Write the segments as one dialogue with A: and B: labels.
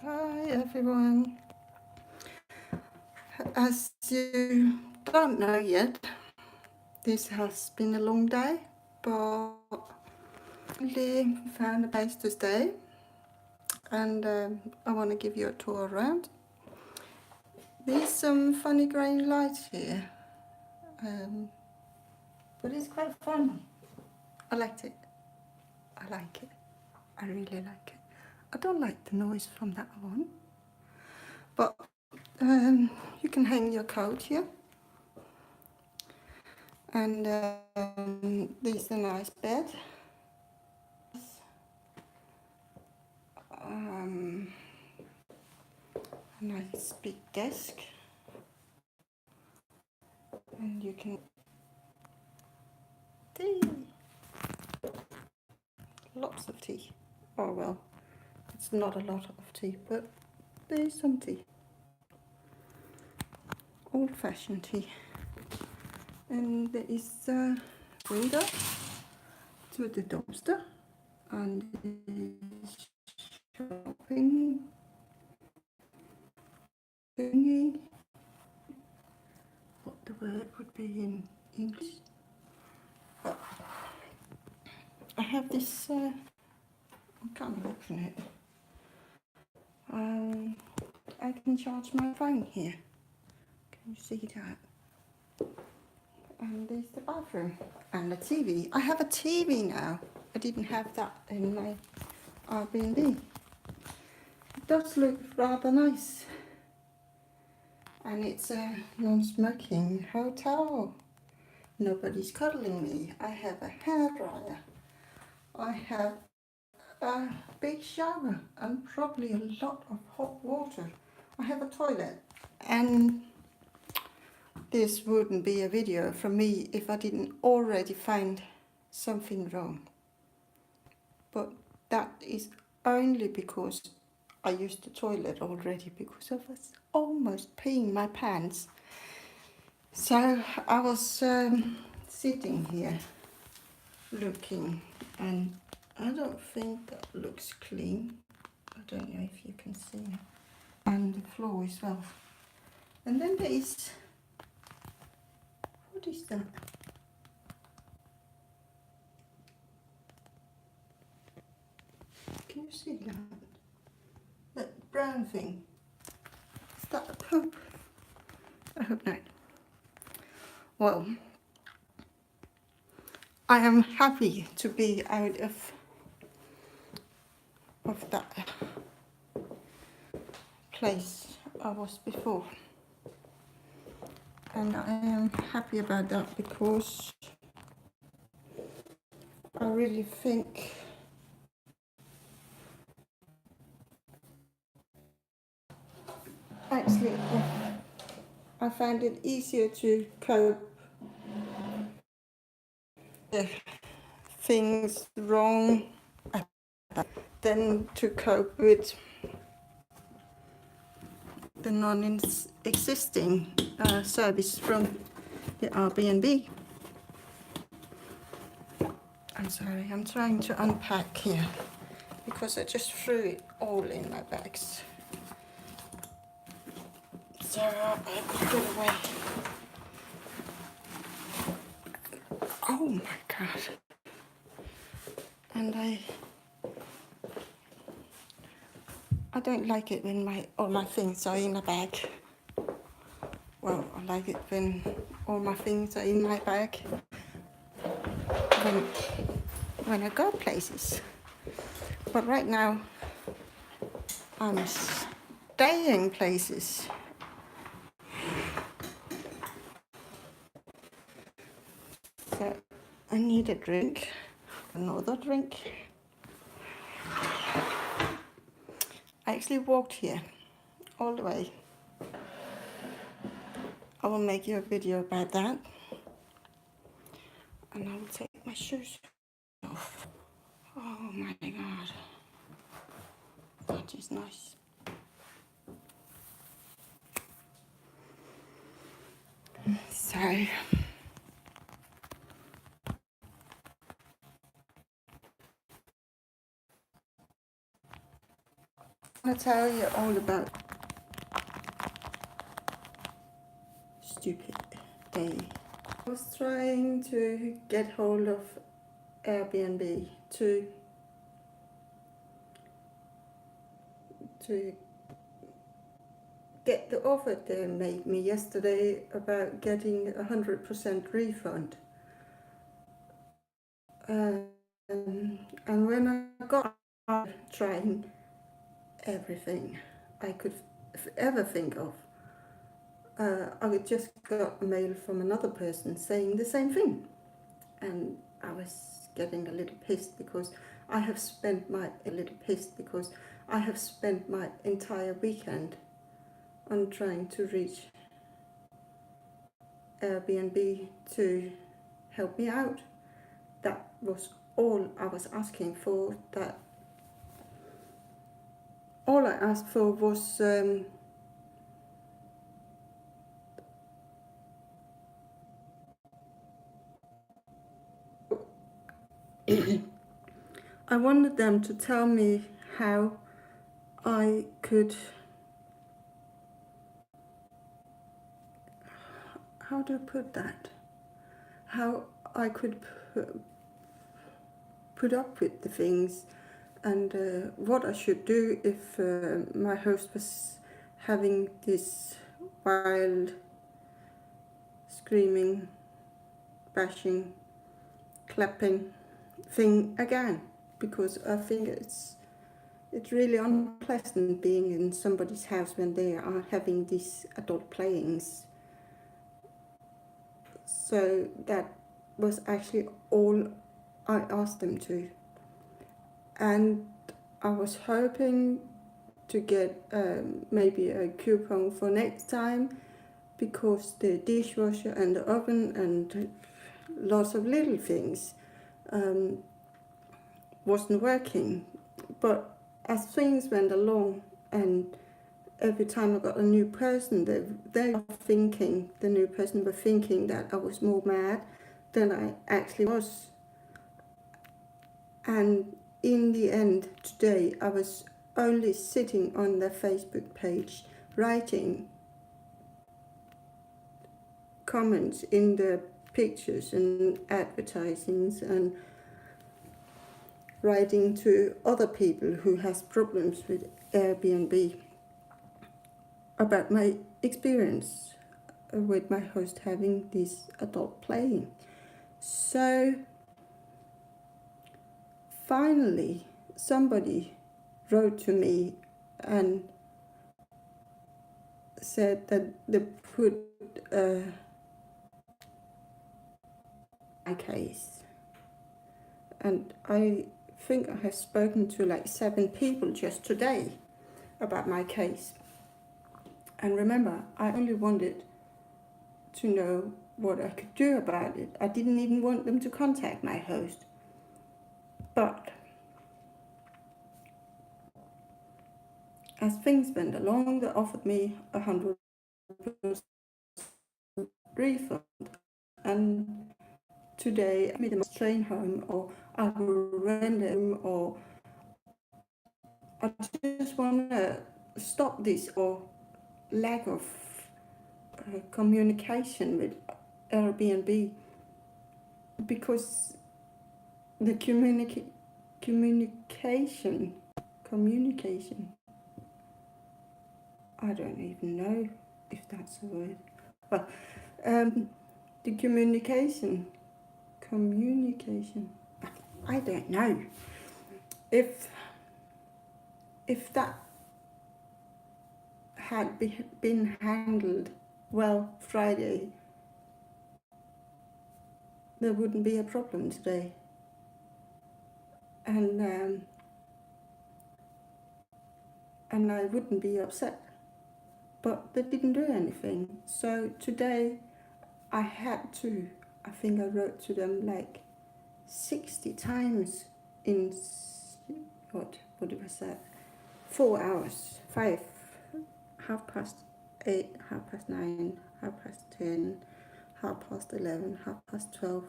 A: Hi everyone. As you don't know yet, this has been a long day, but finally found a place to stay, and I want to give you a tour around. There's some funny grey lights here, but it's quite fun. I liked it. I like it. I really like it. I don't like the noise from that one, but you can hang your coat here. And there's a nice bed. A nice big desk. And you can tea. Lots of tea. Oh well, it's not a lot of tea, but there is some tea. Old-fashioned tea. And there is a window to the dumpster. And shopping thingy. What the word would be in English. But I have this, I can't open it. I can charge my phone here. Can you see that? And there's the bathroom and the TV. I have a TV now. I didn't have that in my Airbnb. It does look rather nice. And it's a non-smoking hotel. Nobody's cuddling me. I have a hairdryer. I have a big shower and probably a lot of hot water. I have a toilet. And this wouldn't be a video from me if I didn't already find something wrong. But that is only because I used the toilet already, because I was almost peeing my pants. So I was sitting here looking, and I don't think that looks clean. I don't know if you can see it. And the floor as well. And then there is, what is that? Can you see that? That brown thing. Is that a poop? I hope not. Well, I am happy to be out of that place I was before. And I am happy about that because I really think actually I find it easier to cope with things wrong than to cope with the non-existing service from the Airbnb. I'm sorry, I'm trying to unpack here because I just threw it all in my bags. So I put it away. Oh my god. And I don't like it when all my things are in a bag. Well, I like it when all my things are in my bag when I go places. But right now I'm staying places. So I need a drink, another drink. I actually walked here all the way. I will make you a video about that. And I will take my shoes off. Oh my god. That is nice. So to tell you all about stupid day. I was trying to get hold of Airbnb to get the offer they made me yesterday about getting 100% refund. And when I got trying everything I could ever think of, I just got a mail from another person saying the same thing, and I was getting a little pissed because I have spent my entire weekend on trying to reach Airbnb to help me out. That was all I was asking for. That all I asked for was I wanted them to tell me how I could, how do I put that? How I could put up with the things, and what I should do if my host was having this wild screaming, bashing, clapping thing again, because I think it's really unpleasant being in somebody's house when they are having these adult playings. So that was actually all I asked them to. And I was hoping to get maybe a coupon for next time, because the dishwasher and the oven and lots of little things wasn't working. But as things went along, and every time I got a new person, the new person were thinking that I was more mad than I actually was. And in the end, today, I was only sitting on their Facebook page, writing comments in the pictures and advertisings, and writing to other people who has problems with Airbnb about my experience with my host having this adult playing. So finally, somebody wrote to me and said that they put my case, and I think I have spoken to like 7 people just today about my case. And remember, I only wanted to know what I could do about it. I didn't even want them to contact my host. But as things went along, they offered me 100% refund. And today I made a train home, or I will rent a room, or I just want to stop this or lack of communication with Airbnb, because the communication, I don't even know if that's a word. Well, the communication, I don't know. If that had been handled well Friday, there wouldn't be a problem today. And I wouldn't be upset. But they didn't do anything. So today I think I wrote to them like 60 times in, what was that? 4 hours, 5, 8:30, 9:30, 10:30, 11:30, 12:30,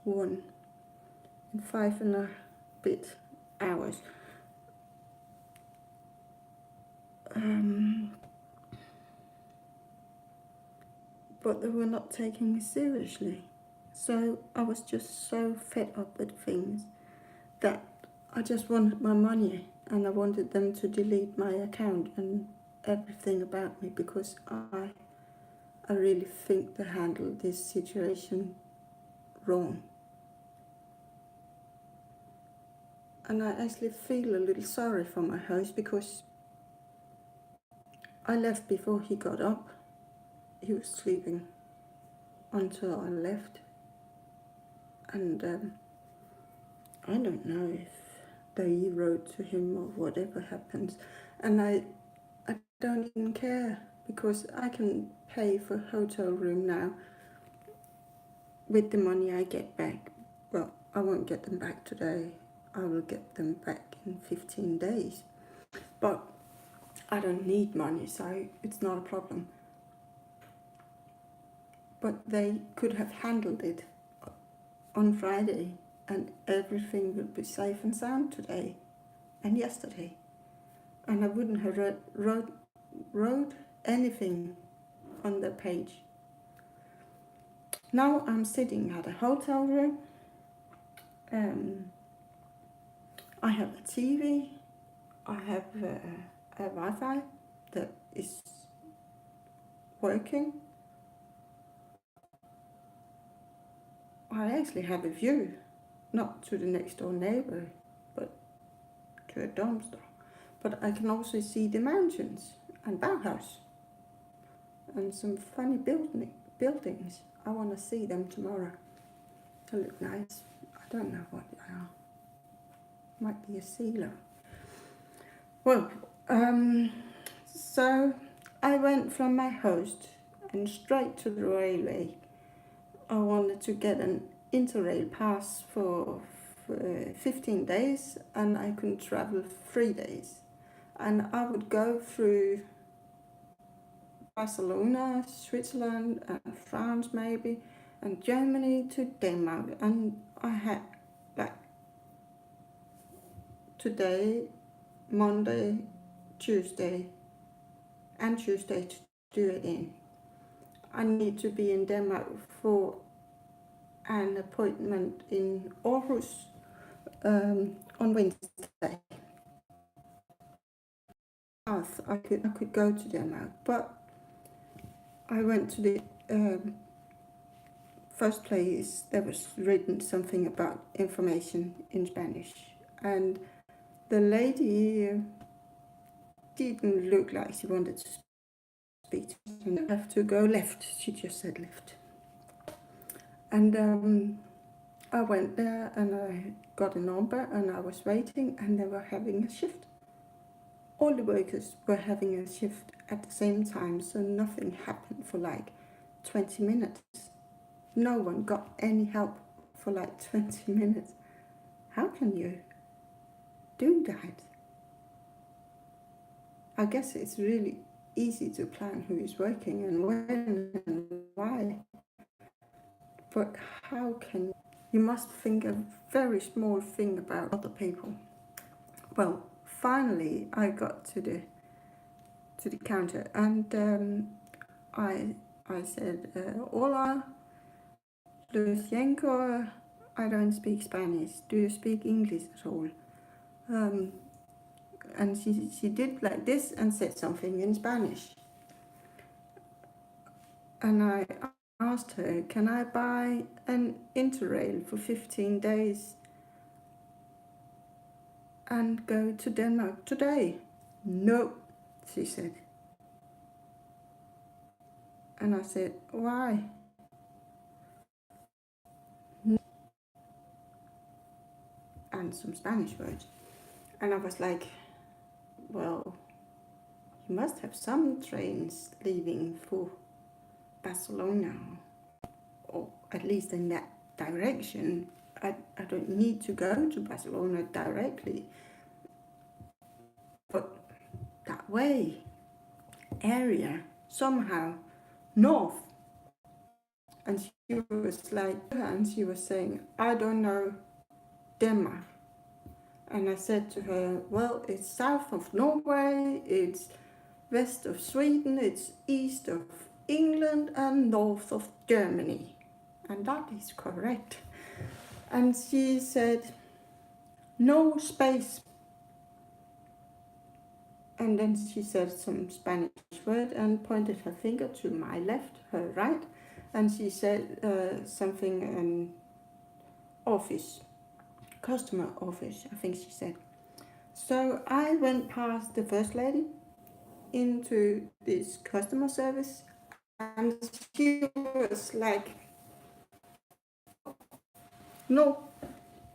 A: 1:30, in 5 and a bit hours. Um, but they were not taking me seriously. So I was just so fed up with things that I just wanted my money, and I wanted them to delete my account and everything about me, because I really think they handled this situation wrong. And I actually feel a little sorry for my host, because I left before he got up. He was sleeping until I left. And I don't know if they wrote to him or whatever happens. And I don't even care, because I can pay for a hotel room now with the money I get back. Well, I won't get them back today. I will get them back in 15 days. But I don't need money, so it's not a problem. But they could have handled it on Friday, and everything would be safe and sound today and yesterday. And I wouldn't have wrote anything on the page. Now I'm sitting at a hotel room. I have a TV. I have a Wi-Fi that is working. I actually have a view, not to the next door neighbor, but to a dumpster. But I can also see the mountains and Bauhaus and some funny buildings. I want to see them tomorrow. They look nice. I don't know what they are. Might be a sealer. Well, so I went from my host and straight to the railway. I wanted to get an Interrail pass for 15 days, and I could travel 3 days. And I would go through Barcelona, Switzerland, and France maybe, and Germany to Denmark. And I had like today, Monday, Tuesday, and Tuesday to do it in. I need to be in Denmark for an appointment in Aarhus on Wednesday. I could go to Denmark, but I went to the first place. There was written something about information in Spanish, and the lady didn't look like she wanted to speak to me. I have to go left. She just said left, and I went there and I got a number and I was waiting, and they were having a shift. All the workers were having a shift at the same time, so nothing happened for like 20 minutes. No one got any help for like 20 minutes. How can you do that? I guess it's really easy to plan who is working and when and why. But how can you must think a very small thing about other people. Well, finally I got to the counter, and I said, "Hola, Lucienko, I don't speak Spanish. Do you speak English at all?" And she did like this and said something in Spanish. And I asked her, "Can I buy an Interrail for 15 days and go to Denmark today?" "No," she said. And I said, "Why?" And some Spanish words. And I was like, well, you must have some trains leaving for Barcelona, or at least in that direction. I don't need to go to Barcelona directly, but that way, area, somehow, north. And she was like, and she was saying, "I don't know Denmark." And I said to her, "Well, it's south of Norway, it's west of Sweden, it's east of England, and north of Germany. And that is correct. And she said, no space. And then she said some Spanish word and pointed her finger to my left, her right. And she said something, office, customer office, I think she said. So I went past the first lady into this customer service, and she was like, no,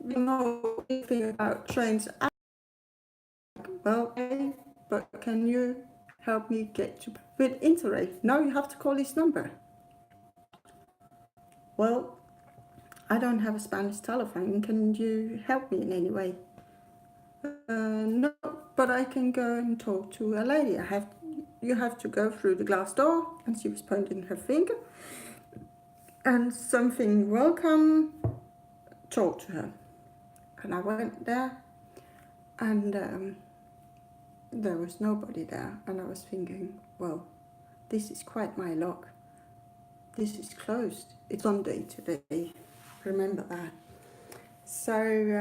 A: we don't know anything about trains. Well, okay, but can you help me get to with Interrail? No, you have to call this number. Well, I don't have a Spanish telephone. Can you help me in any way? No, but I can go and talk to a lady. You have to go through the glass door. And she was pointing her finger. And something, welcome, talk to her. And I went there, and there was nobody there. And I was thinking, well, this is quite my luck. This is closed. It's Sunday today. Remember that. So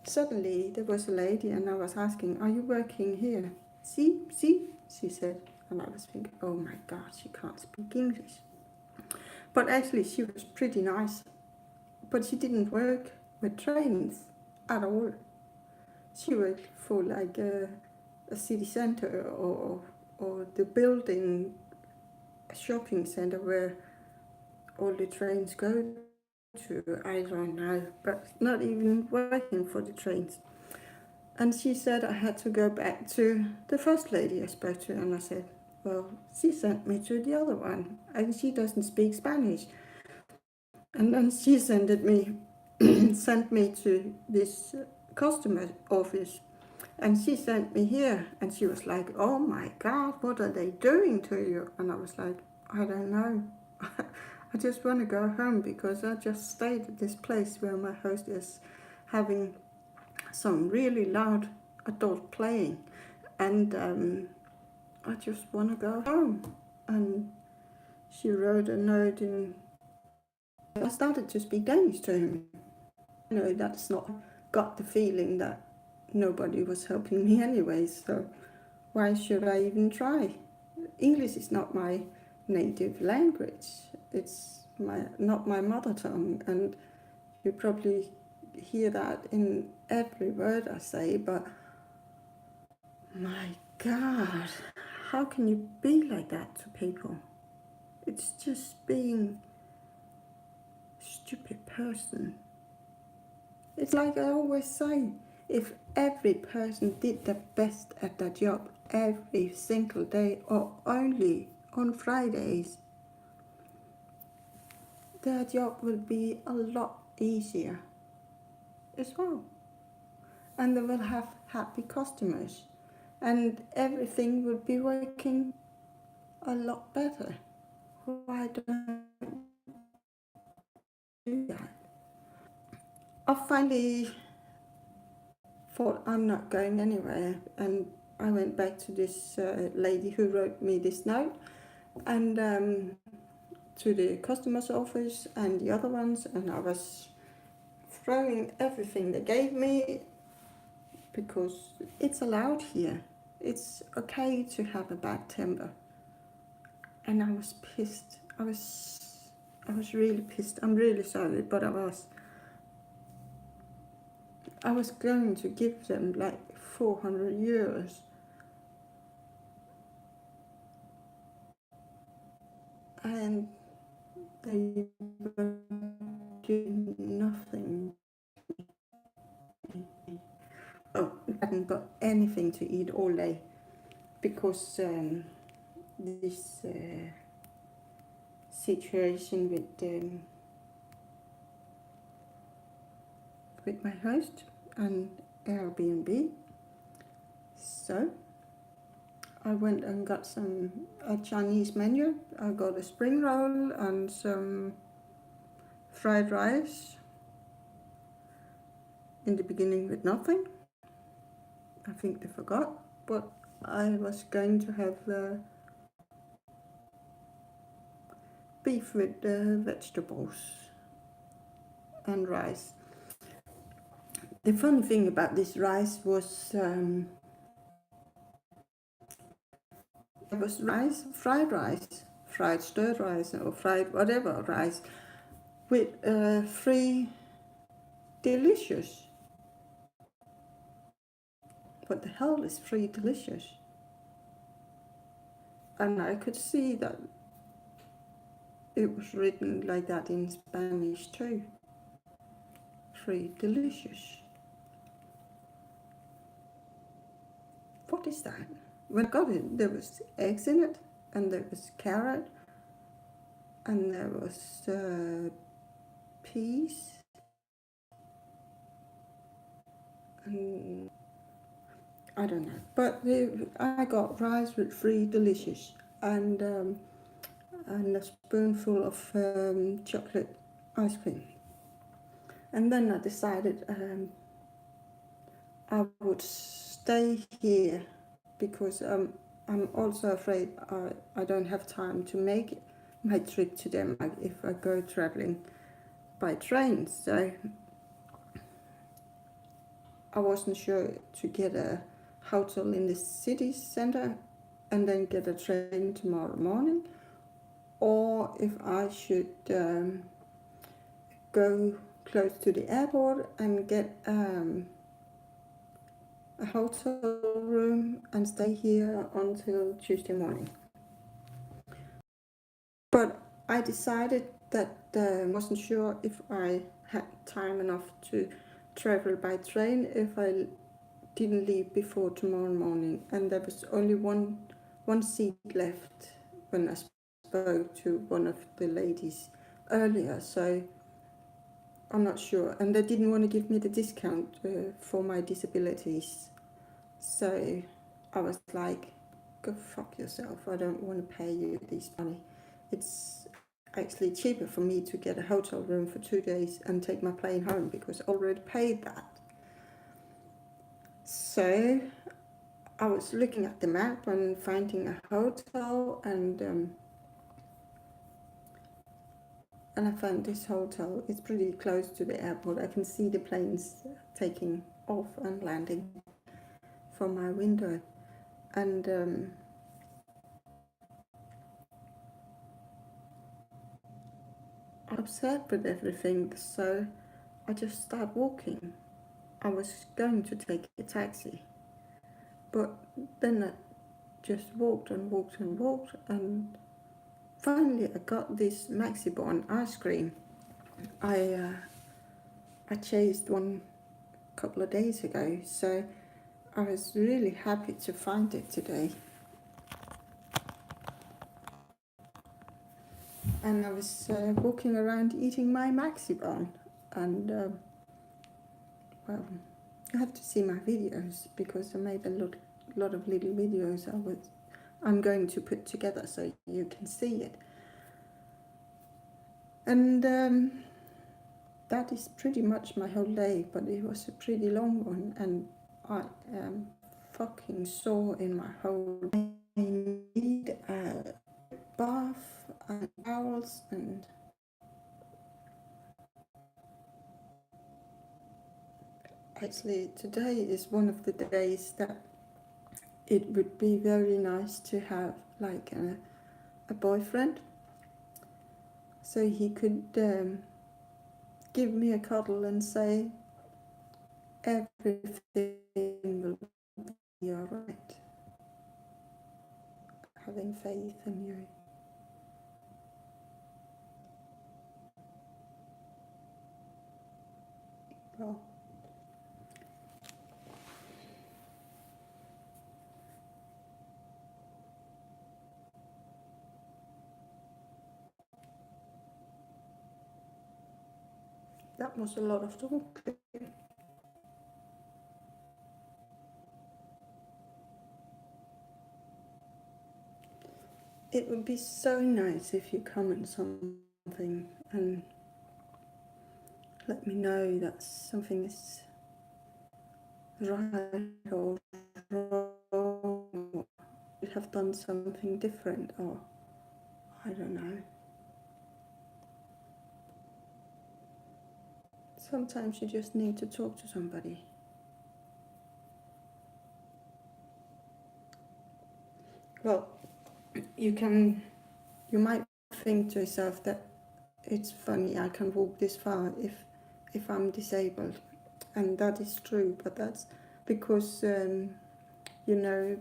A: suddenly there was a lady, and I was asking, are you working here? See, she said. And I was thinking, oh my God, she can't speak English. But actually she was pretty nice. But she didn't work with trains at all. She worked for like a city center or the building, a shopping center where all the trains go to. I don't know, but not even working for the trains. And she said I had to go back to the first lady I spoke to, and I said, well, she sent me to the other one, and she doesn't speak Spanish. And then she sent me to this customer office, and she sent me here, and she was like, oh my God, what are they doing to you? And I was like, I don't know. I just want to go home because I just stayed at this place where my host is having some really loud adult playing, and I just want to go home. And she wrote a note, and I started to speak Danish to him. That's not got the feeling that nobody was helping me anyway, so why should I even try? English is not my native language. It's not my mother tongue, and you probably hear that in every word I say, but my God, how can you be like that to people? It's just being a stupid person. It's like I always say, if every person did their best at their job every single day or only on Fridays, their job would be a lot easier as well. And they will have happy customers, and everything would be working a lot better. Why don't you do that? I finally thought I'm not going anywhere, and I went back to this lady who wrote me this note, and to the customer's office and the other ones, and I was throwing everything they gave me because it's allowed here. It's okay to have a bad temper. And I was pissed. I was really pissed. I'm really sorry, but I was going to give them like 400 euros. And they were doing nothing. Oh, I hadn't got anything to eat all day because this situation with my host and Airbnb. So I went and got a Chinese menu. I got a spring roll and some fried rice in the beginning with nothing. I think they forgot, but I was going to have beef with vegetables and rice. The funny thing about this rice was it was rice, fried stirred rice, or fried whatever rice, with three delicious. What the hell is free delicious? And I could see that it was written like that in Spanish too. Free delicious. What is that? When I got it, there was eggs in it, and there was carrot, and there was peas, and I don't know. But I got rice with free delicious, and a spoonful of chocolate ice cream. And then I decided I would stay here because I'm also afraid I don't have time to make my trip to Denmark if I go traveling by train. So I wasn't sure to get a hotel in the city center and then get a train tomorrow morning, or if I should go close to the airport and get a hotel room and stay here until Tuesday morning. But I decided that I wasn't sure if I had time enough to travel by train if I didn't leave before tomorrow morning, and there was only one seat left when I spoke to one of the ladies earlier, so I'm not sure. And they didn't want to give me the discount for my disabilities, so I was like, go fuck yourself, I don't want to pay you this money. It's actually cheaper for me to get a hotel room for 2 days and take my plane home because I already paid that. So I was looking at the map and finding a hotel, and I found this hotel. It's pretty close to the airport. I can see the planes taking off and landing from my window, and I'm upset with everything, so I just started walking. I was going to take a taxi, but then I just walked and walked and walked, and finally I got this Maxibon ice cream. I chased one a couple of days ago, so I was really happy to find it today. And I was walking around eating my Maxibon, and well, you have to see my videos because I made a lot of little videos I'm going to put together so you can see it. And that is pretty much my whole day, but it was a pretty long one, and I am fucking sore in my whole day. I need a bath and towels, and actually today is one of the days that it would be very nice to have like a boyfriend, so he could give me a cuddle and say everything will be alright. Having faith in you. Well, that was a lot of talk. It would be so nice if you comment something and let me know that something is right or wrong, have done something different, or I don't know. Sometimes you just need to talk to somebody. Well, you might think to yourself that it's funny I can walk this far if I'm disabled, and that is true, but that's because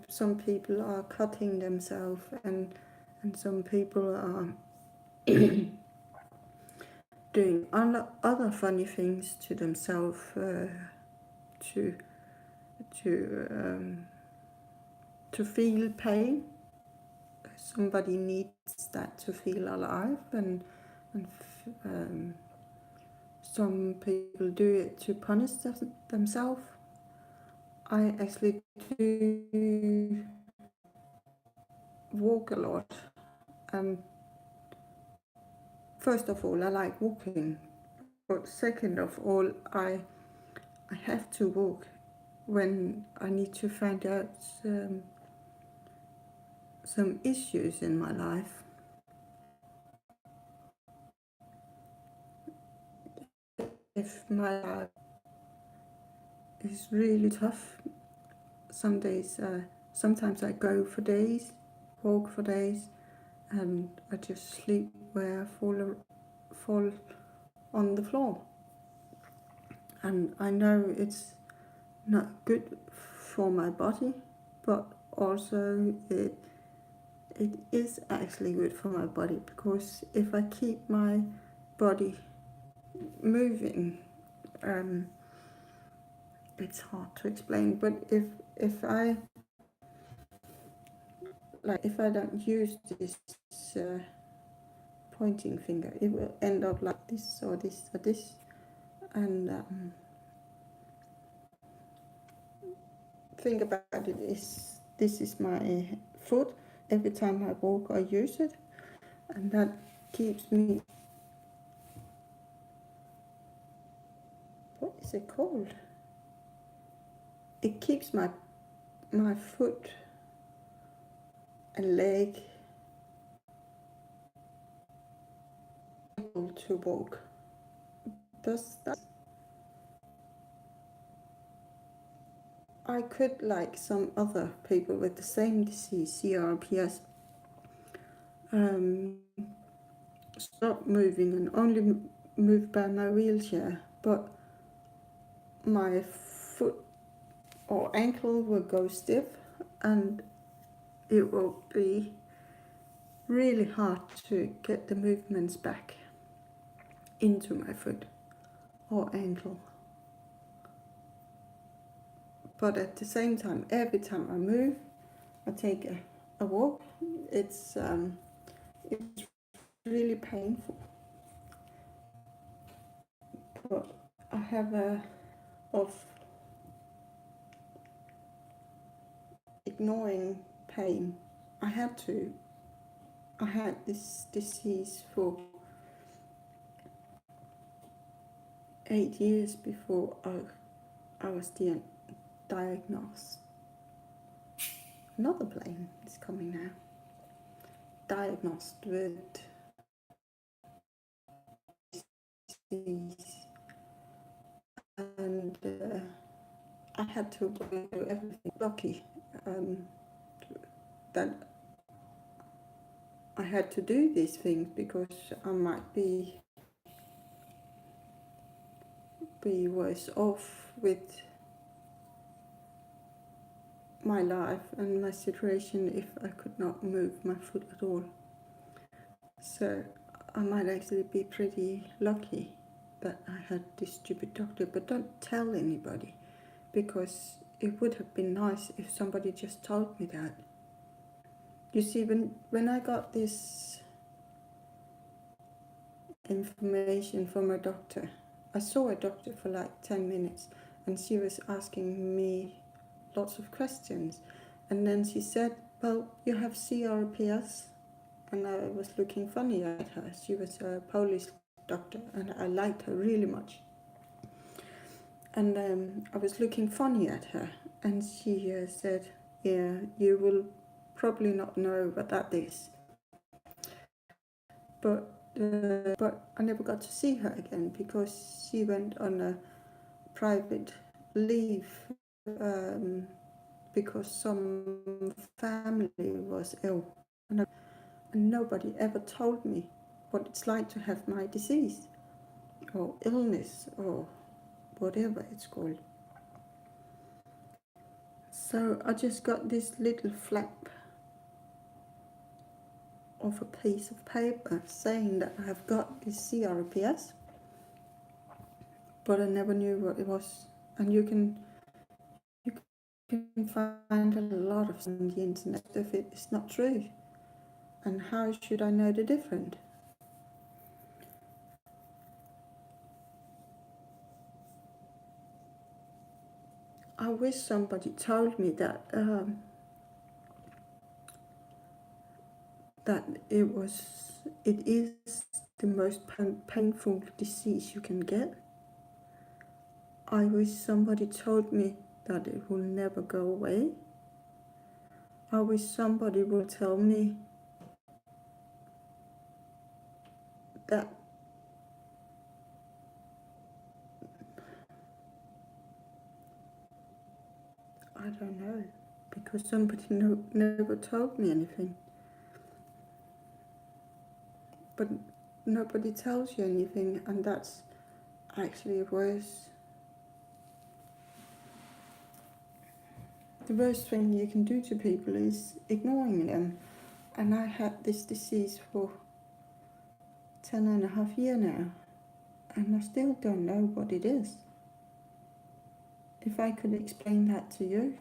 A: some people are cutting themselves, and some people are doing other funny things to themselves to to um, to feel pain. Somebody needs that to feel alive, and some people do it to punish themselves. I actually do walk a lot. First of all, I like walking, but second of all, I have to walk when I need to find out some issues in my life. If my life is really tough, sometimes I go for days, walk for days, and I just sleep where I fall on the floor. And I know it's not good for my body, but also it is actually good for my body, because if I keep my body moving, it's hard to explain, but if I don't use this uh, pointing finger, it will end up like this or this or this, and think about it, this is my foot. Every time I walk I use it, and that keeps me, what is it called, it keeps my foot and leg able to walk. Does that, I could, like some other people with the same disease, CRPS, stop moving and only move by my wheelchair, but my foot or ankle will go stiff, and it will be really hard to get the movements back into my foot or ankle. But at the same time, every time I move, I take a walk, it's really painful. But I have a of ignoring pain. I had this disease for 8 years before I was diagnosed. Another plane is coming now. Diagnosed with disease, and I had to do everything. Lucky that I had to do these things, because I might be worse off with my life and my situation if I could not move my foot at all. So I might actually be pretty lucky that I had this stupid doctor, but don't tell anybody, because it would have been nice if somebody just told me that. You see, when I got this information from a doctor, I saw a doctor for like 10 minutes, and she was asking me lots of questions, and then she said, well, you have CRPS, and I was looking funny at her. She was a Polish doctor, and I liked her really much. And I was looking funny at her, and she said, "Yeah, you will probably not know what that is." But I never got to see her again because she went on a private leave because some family was ill, and nobody ever told me what it's like to have my disease or illness or whatever it's called. So I just got this little flap of a piece of paper saying that I have got this CRPS, but I never knew what it was. And you can find a lot of on the internet if it is not true. And how should I know the difference? I wish somebody told me that that it is the most painful disease you can get. I wish somebody told me that it will never go away. I wish somebody will tell me that I don't know, because somebody never told me anything. But nobody tells you anything, and that's actually worse. The worst thing you can do to people is ignoring them. And I had this disease for 10.5 years now, and I still don't know what it is. If I could explain that to you,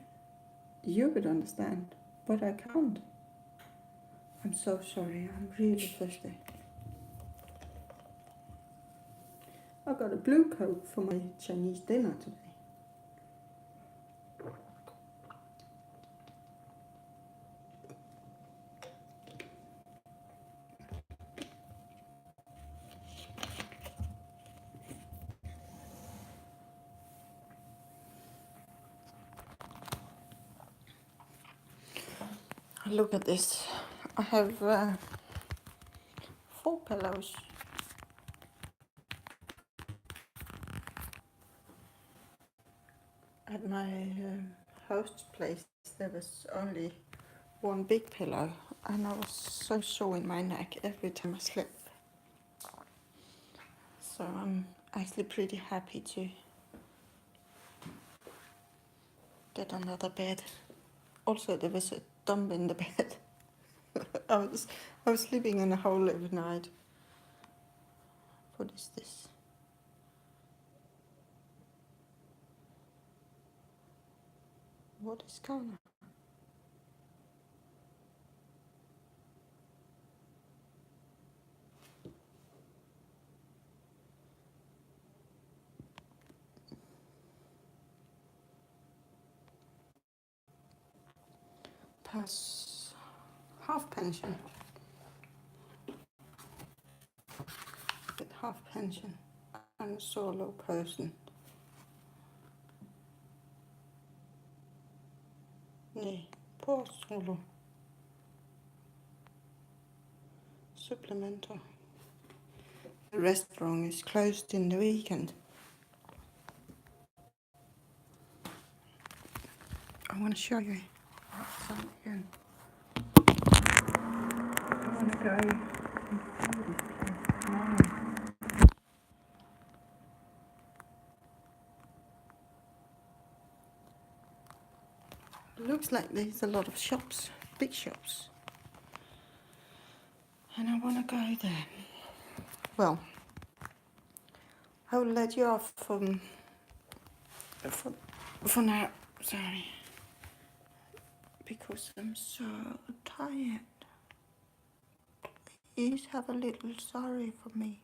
A: you would understand, but I can't. I'm so sorry, I'm really thirsty. I got a blue Coke for my Chinese dinner today. Look at this. I have 4 pillows. At my host's place, there was only 1 big pillow, and I was so sore in my neck every time I slept. So I'm actually pretty happy to get another bed. Also, there was a dump in the bed. I was sleeping in a hole every night. What is this? What is going on? Pass half pension. Get half pension. I'm a solo person. Nej, på solo. Supplemental. The restaurant is closed in the weekend. I want to show you outside again. I want to go and see this place tomorrow. It looks like there's a lot of shops, big shops. And I want to go there. Well, I will let you off for now. Sorry. Because I'm so tired. Please have a little sorry for me.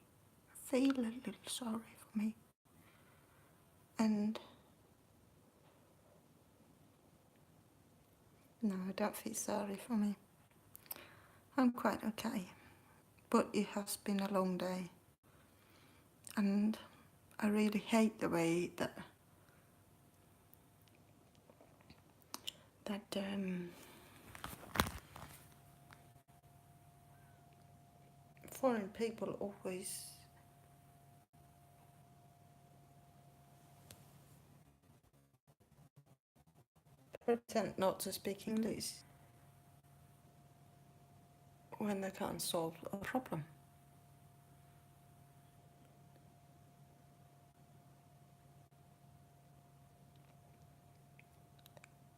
A: Feel a little sorry for me. And no, don't feel sorry for me. I'm quite okay. But it has been a long day. And I really hate the way that that foreign people always pretend not to speak English when they can't solve a problem.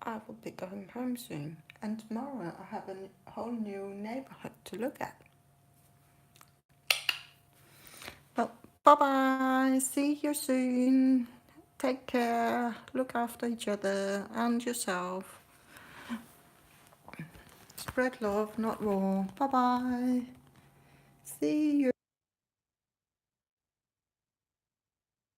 A: I will be going home soon, and tomorrow I have a whole new neighborhood to look at. Well, bye bye, see you soon. Take care, look after each other and yourself. Spread love, not war. Bye bye. See you.